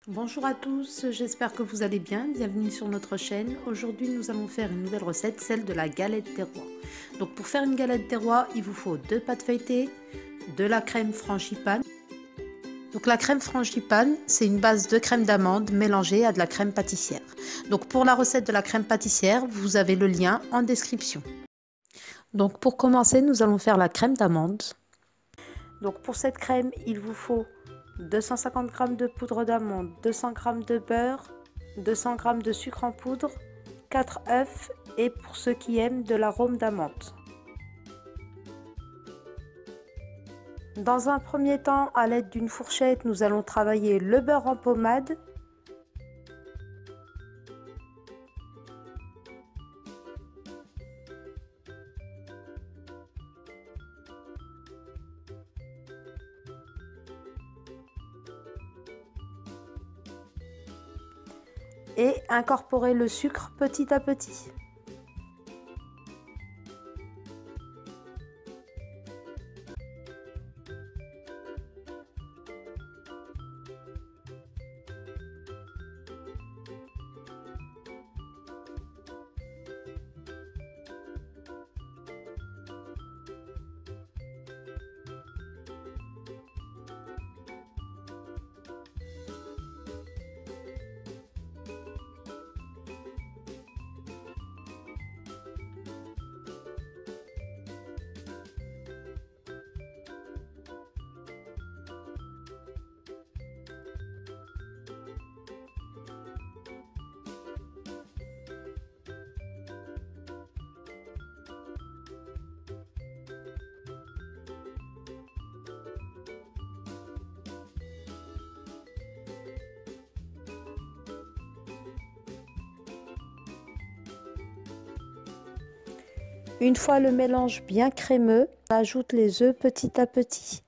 Bonjour à tous, j'espère que vous allez bien. Bienvenue sur notre chaîne. Aujourd'hui, nous allons faire une nouvelle recette, celle de la galette des rois. Donc pour faire une galette des rois, il vous faut 2 pâtes feuilletées, de la crème frangipane. Donc la crème frangipane, c'est une base de crème d'amande mélangée à de la crème pâtissière. Donc pour la recette de la crème pâtissière, vous avez le lien en description. Donc pour commencer, nous allons faire la crème d'amande. Donc pour cette crème, il vous faut 250 g de poudre d'amande, 200 g de beurre, 200 g de sucre en poudre, 4 œufs et pour ceux qui aiment de l'arôme d'amande. Dans un premier temps, à l'aide d'une fourchette, nous allons travailler le beurre en pommade. Et incorporer le sucre petit à petit. Une fois le mélange bien crémeux, on ajoute les œufs petit à petit.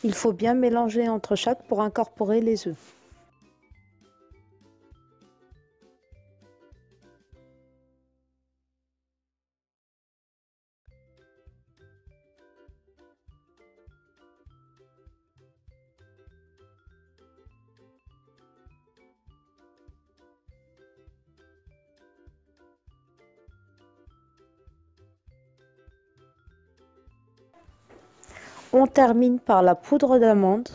Il faut bien mélanger entre chaque pour incorporer les œufs. On termine par la poudre d'amande.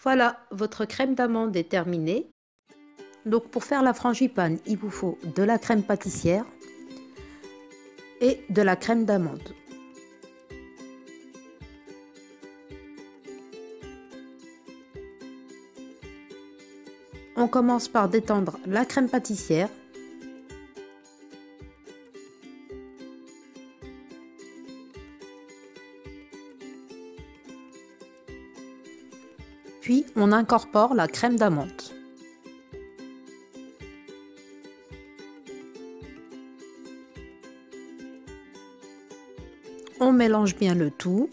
Voilà, votre crème d'amande est terminée. Donc pour faire la frangipane, il vous faut de la crème pâtissière et de la crème d'amande. On commence par détendre la crème pâtissière. Puis on incorpore la crème d'amande. On mélange bien le tout.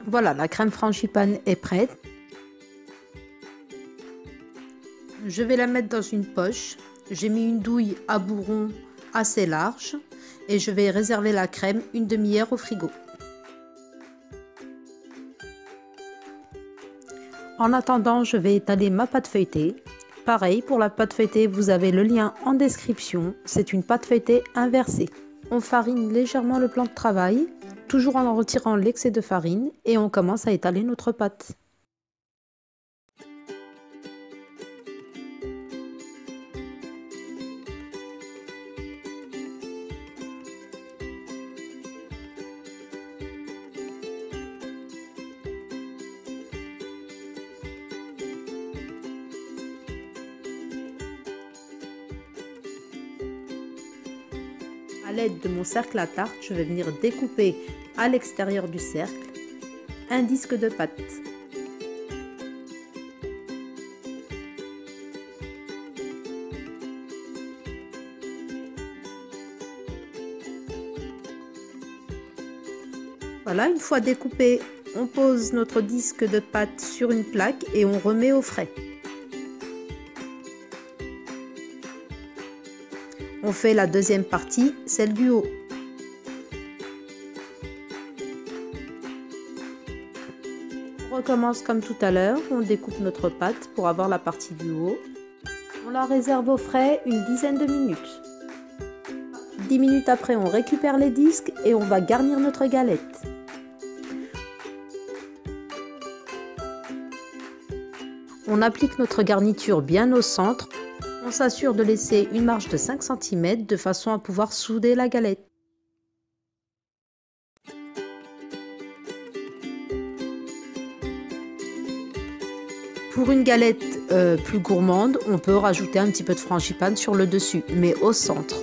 Voilà, la crème frangipane est prête. Je vais la mettre dans une poche. J'ai mis une douille à bourron assez large et je vais réserver la crème une demi-heure au frigo. En attendant, je vais étaler ma pâte feuilletée. Pareil, pour la pâte feuilletée, vous avez le lien en description. C'est une pâte feuilletée inversée. On farine légèrement le plan de travail, toujours en retirant l'excès de farine, et on commence à étaler notre pâte. À l'aide de mon cercle à tarte, je vais venir découper à l'extérieur du cercle un disque de pâte. Voilà, une fois découpé, on pose notre disque de pâte sur une plaque et on remet au frais. On fait la deuxième partie, celle du haut. On recommence comme tout à l'heure, on découpe notre pâte pour avoir la partie du haut. On la réserve au frais une dizaine de minutes. 10 minutes après, on récupère les disques et on va garnir notre galette. On applique notre garniture bien au centre. On s'assure de laisser une marge de 5 cm de façon à pouvoir souder la galette. Pour une galette plus gourmande, on peut rajouter un petit peu de frangipane sur le dessus, mais au centre.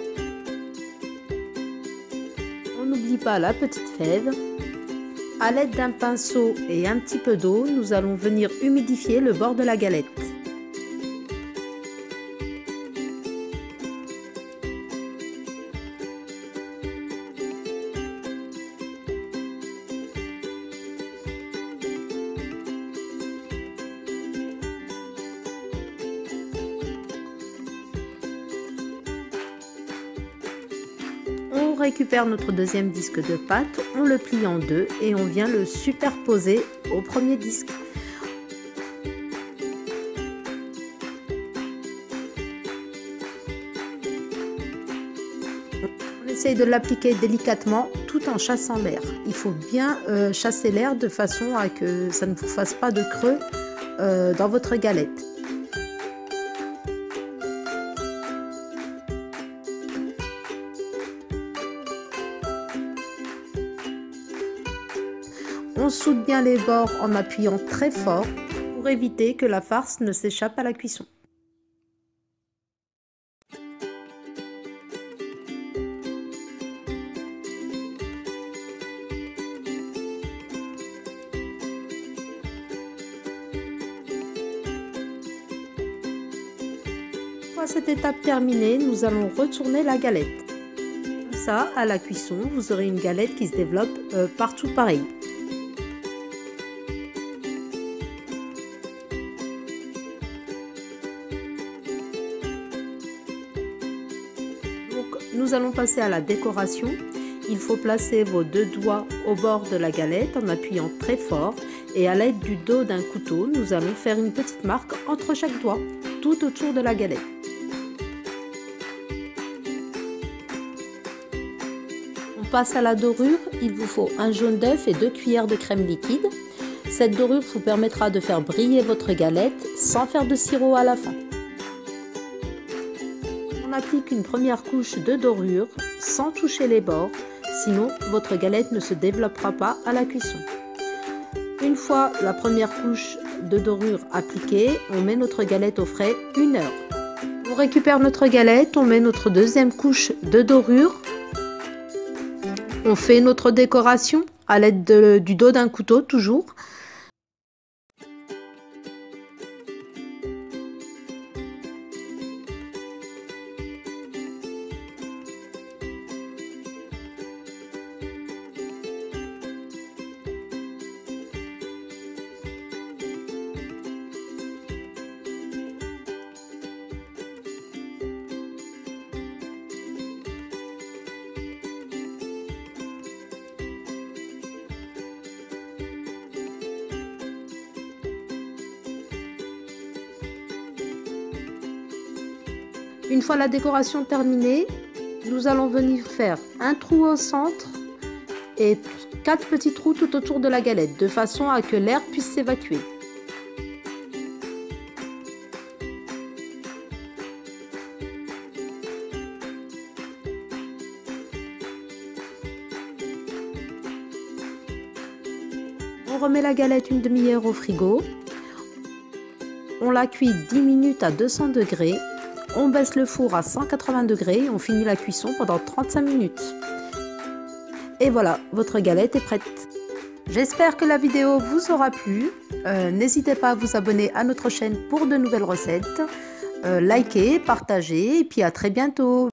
On n'oublie pas la petite fève. À l'aide d'un pinceau et un petit peu d'eau, nous allons venir humidifier le bord de la galette. On récupère notre deuxième disque de pâte, on le plie en deux et on vient le superposer au premier disque. On essaye de l'appliquer délicatement tout en chassant l'air. Il faut bien chasser l'air de façon à que ça ne vous fasse pas de creux dans votre galette. On soude bien les bords en appuyant très fort pour éviter que la farce ne s'échappe à la cuisson. Une fois cette étape terminée, nous allons retourner la galette. Comme ça, à la cuisson, vous aurez une galette qui se développe partout pareil. Nous allons passer à la décoration. Il faut placer vos deux doigts au bord de la galette en appuyant très fort et à l'aide du dos d'un couteau, nous allons faire une petite marque entre chaque doigt. tout autour de la galette. On passe à la dorure. Il vous faut un jaune d'œuf et 2 cuillères de crème liquide. Cette dorure vous permettra de faire briller votre galette sans faire de sirop à la fin. On applique une première couche de dorure sans toucher les bords, sinon votre galette ne se développera pas à la cuisson. Une fois la première couche de dorure appliquée, on met notre galette au frais 1 heure. On récupère notre galette, on met notre deuxième couche de dorure. On fait notre décoration à l'aide du dos d'un couteau toujours. Une fois la décoration terminée, nous allons venir faire un trou au centre et 4 petits trous tout autour de la galette, de façon à que l'air puisse s'évacuer. On remet la galette une demi-heure au frigo. On la cuit 10 minutes à 200 degrés. On baisse le four à 180 degrés et on finit la cuisson pendant 35 minutes. Et voilà, votre galette est prête. J'espère que la vidéo vous aura plu. N'hésitez pas à vous abonner à notre chaîne pour de nouvelles recettes. Likez, partagez et puis à très bientôt.